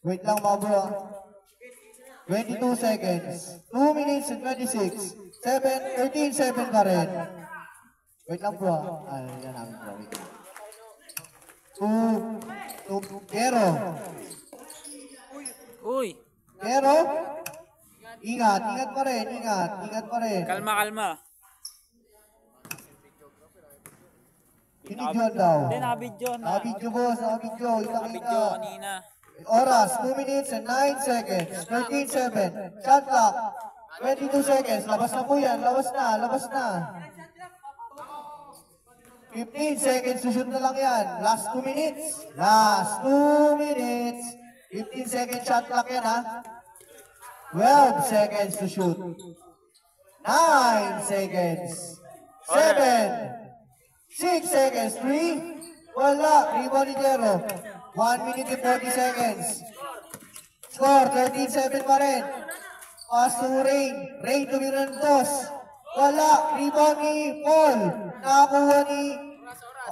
Wait lang mga bro. 22 seconds. 2 minutes and 26. 13-7 pa rin. Wait lang bro. Yan namin bro. Wait. 2. Kero. Uy. Kero. Ingat pa rin. Ingat pa rin. Kalma. Binidyoan daw. Hindi, nakabidyo na. Nakabidyo boss, nakabidyo. Nakabidyo kanina. Oras, 2 minutes and 9 seconds. 13-7. Shot clock. 22 seconds. Labas na po yan. Labas na. 15 seconds to shoot na lang yan. Last 2 minutes. 15 seconds shot clock yan ha. 12 seconds to shoot. 9 seconds. 7. 6 seconds. 3. Wala. Rebound ni Jero. 1 minute and 40 seconds. Score, 13-7 pa rin. Pass to Rain. Rain to Mirantos. Wala. Rebound ni Paul. Nakakuha ni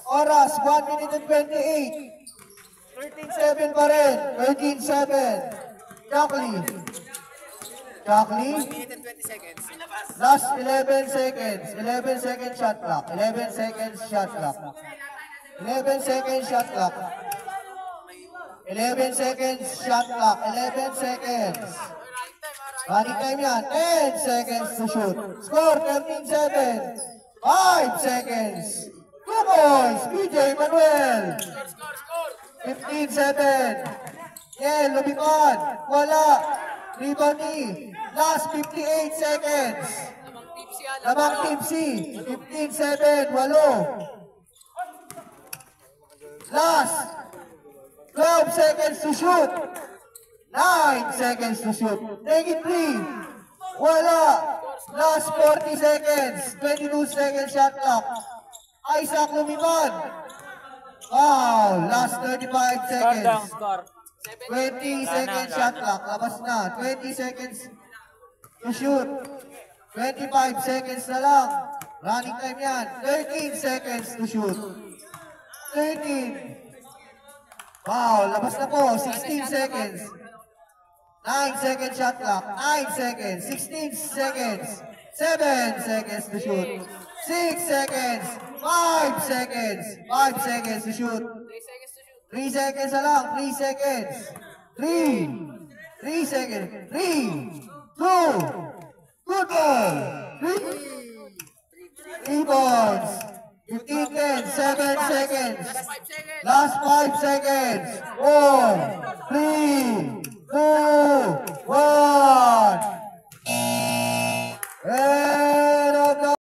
Oras. 1 minute and 28. 13-7 pa rin. 13-7. Jackley. 1 minute and 20 seconds. Last 11 seconds. 11 seconds shot clock. 11 seconds shot clock. 11 seconds shot clock. 11 seconds shot clock. 11 seconds. Running time yan. 10 seconds to shoot. Score 13-7. 5 seconds. 2 points. PJ Manuel. 15-7. Yeah, lumikon. Wala. Rebound ni. Last 58 seconds. Lamang tipsy. 15-7. 8. Last 12 seconds to shoot. 9 seconds to shoot. Take it 3. Wala. Last 40 seconds. 22 seconds shot clock. Isaac lumikon. Wow. Last 35 seconds. Score. 20 seconds shot clock. Labas na. 20 seconds to shoot. 25 seconds na lang. Running time yan. 13 seconds to shoot. 13. Wow, labas na po. 16 seconds. 9 seconds shot clock. 9 seconds. 16 seconds. 7 seconds to shoot. 6 seconds. 5 seconds. 5 seconds to shoot. 3 seconds na lang. 3 seconds. 3. 3 seconds. 3. 2. Good ball. 3 balls. 15, 10, 7 seconds. Last 5 seconds. 4, 3, 2, 1.